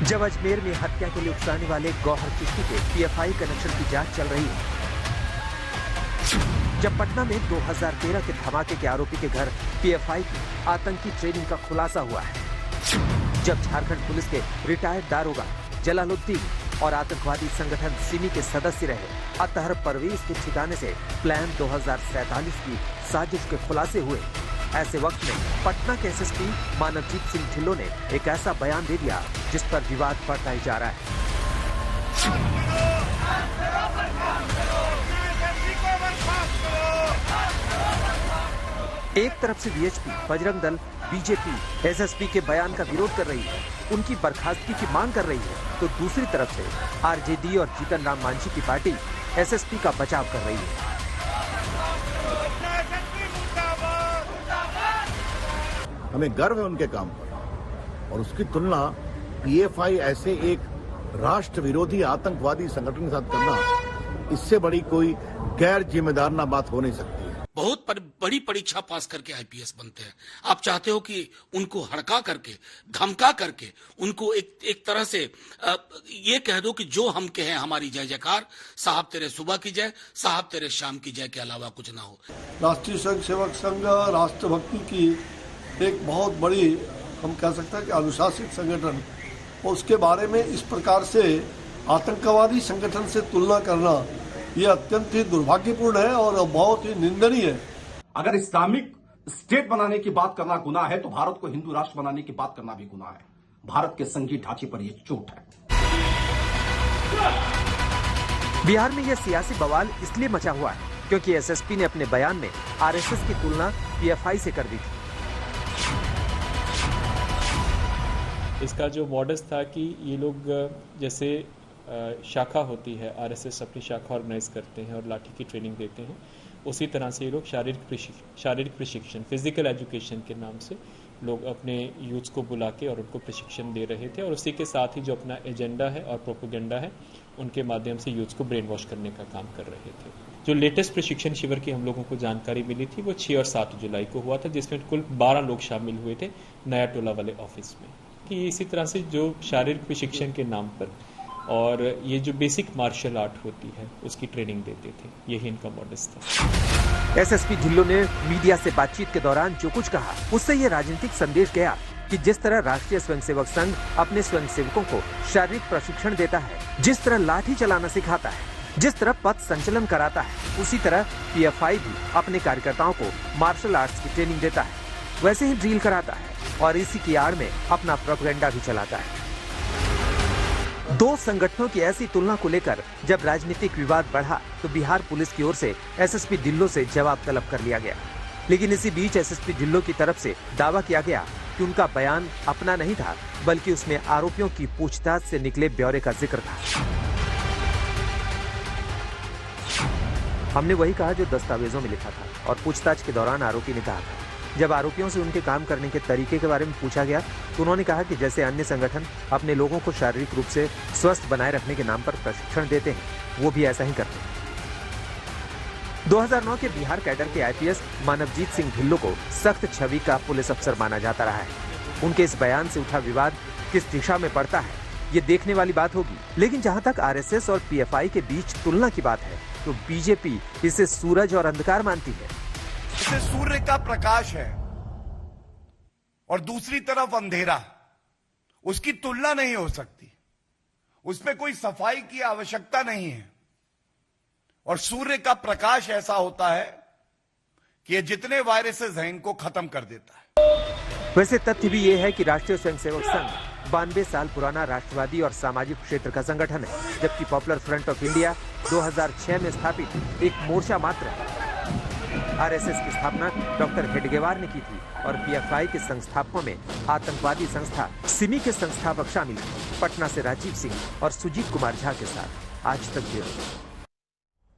जब अजमेर में हत्या के लिए उकसाने वाले गौहर चिश्ती के पीएफआई कनेक्शन की जांच चल रही है, जब पटना में 2013 के धमाके के आरोपी के घर पीएफआई की आतंकी ट्रेनिंग का खुलासा हुआ है, जब झारखंड पुलिस के रिटायर्ड दारोगा जलालुद्दीन और आतंकवादी संगठन सिमी के सदस्य रहे अतहर परवेज के ठिकाने से प्लान 2047 की साजिश के खुलासे हुए, ऐसे वक्त में पटना के एसएसपी मानवजीत सिंह ढिल्लों ने एक ऐसा बयान दे दिया जिस पर विवाद बढ़ता ही जा रहा है। एक तरफ से VHP, Bajrang Dal, BJP SSP के बयान का विरोध कर रही है, उनकी बर्खास्तगी की मांग कर रही है, तो दूसरी तरफ से आरजेडी और जीतन राम मांझी की पार्टी एसएसपी का बचाव कर रही है। हमें गर्व है उनके काम पर और उसकी तुलना पीएफआई ऐसे एक राष्ट्र विरोधी आतंकवादी संगठन के साथ करना, इससे बड़ी कोई गैर जिम्मेदार ना बात हो नहीं सकती है। बहुत बड़ी परीक्षा पास करके आईपीएस बनते हैं। आप चाहते हो कि उनको हड़का करके, धमका करके, उनको एक तरह से ये कह दो कि जो हम कहें हमारी जय जयकार, साहब तेरे सुबह की जय, साहब तेरे शाम की जय के अलावा कुछ ना हो। राष्ट्रीय स्वयं सेवक संघ राष्ट्रभक्ति की एक बहुत बड़ी, हम कह सकते हैं कि अनुशासित संगठन, और उसके बारे में इस प्रकार से आतंकवादी संगठन से तुलना करना ये अत्यंत ही दुर्भाग्यपूर्ण है और बहुत ही निंदनीय है। अगर इस्लामिक स्टेट बनाने की बात करना गुनाह है तो भारत को हिंदू राष्ट्र बनाने की बात करना भी गुनाह है। भारत के संघीय ढांचे पर यह चोट है। बिहार में यह सियासी बवाल इसलिए मचा हुआ है क्योंकि एसएसपी ने अपने बयान में आरएसएस की तुलना पीएफआई से कर दी थी। इसका जो मॉडस था कि ये लोग जैसे शाखा होती है, आरएसएस अपनी शाखा ऑर्गेनाइज करते हैं और लाठी की ट्रेनिंग देते हैं, उसी तरह से ये लोग शारीरिक प्रशिक्षण, फिजिकल एजुकेशन के नाम से लोग अपने यूथ्स को बुला के और उनको प्रशिक्षण दे रहे थे, और उसी के साथ ही जो अपना एजेंडा है और प्रोपेगेंडा है उनके माध्यम से यूथ्स को ब्रेन वॉश करने का काम कर रहे थे। जो लेटेस्ट प्रशिक्षण शिविर की हम लोगों को जानकारी मिली थी वो 6 और 7 जुलाई को हुआ था, जिसमें कुल 12 लोग शामिल हुए थे नया टोला वाले ऑफिस में। कि इसी तरह से जो शारीरिक प्रशिक्षण के नाम पर और ये जो बेसिक मार्शल आर्ट होती है उसकी ट्रेनिंग देते थे, यही इनका मॉडस था। एसएसपी ढिल्लों ने मीडिया से बातचीत के दौरान जो कुछ कहा उससे ये राजनीतिक संदेश गया कि जिस तरह राष्ट्रीय स्वयंसेवक संघ अपने स्वयंसेवकों को शारीरिक प्रशिक्षण देता है, जिस तरह लाठी चलाना सिखाता है, जिस तरह पथ संचलन कराता है, उसी तरह पीएफआई भी अपने कार्यकर्ताओं को मार्शल आर्ट्स की ट्रेनिंग देता है, वैसे ही ड्रिल कराता है और इसी की आड़ में अपना प्रोपेगेंडा भी चलाता है। दो संगठनों की ऐसी तुलना को लेकर जब राजनीतिक विवाद बढ़ा तो बिहार पुलिस की ओर से एसएसपी ढिल्लों से जवाब तलब कर लिया गया, लेकिन इसी बीच एसएसपी ढिल्लों की तरफ से दावा किया गया कि उनका बयान अपना नहीं था, बल्कि उसमें आरोपियों की पूछताछ से निकले ब्यौरे का जिक्र था। हमने वही कहा जो दस्तावेजों में लिखा था और पूछताछ के दौरान आरोपी ने कहा था। जब आरोपियों से उनके काम करने के तरीके के बारे में पूछा गया तो उन्होंने कहा कि जैसे अन्य संगठन अपने लोगों को शारीरिक रूप से स्वस्थ बनाए रखने के नाम पर प्रशिक्षण देते हैं, वो भी ऐसा ही करते हैं। 2009 के बिहार कैडर के आईपीएस मानवजीत सिंह ढिल्लों को सख्त छवि का पुलिस अफसर माना जाता रहा है। उनके इस बयान से उठा विवाद किस दिशा में बढ़ता है, ये देखने वाली बात होगी। लेकिन जहां तक आरएसएस और पीएफआई के बीच तुलना की बात है तो बीजेपी इसे सूरज और अंधकार मानती है। इसे सूर्य का प्रकाश है और दूसरी तरफ अंधेरा, उसकी तुलना नहीं हो सकती, उसमें कोई सफाई की आवश्यकता नहीं है। और सूर्य का प्रकाश ऐसा होता है कि ये जितने वायरसेस हैं इनको खत्म कर देता है। वैसे तथ्य भी ये है कि राष्ट्रीय स्वयंसेवक संघ 92 साल पुराना राष्ट्रवादी और सामाजिक क्षेत्र का संगठन है, जबकि पॉपुलर फ्रंट ऑफ इंडिया 2006 में स्थापित एक मोर्चा मात्र है। आरएसएस की स्थापना डॉक्टर हेडगेवार ने की थी और पीएफआई के संस्थापकों में आतंकवादी संस्था सिमी के संस्थापक शामिल हैं। पटना से राजीव सिंह और सुजीत कुमार झा के साथ आज तक ब्यूरो।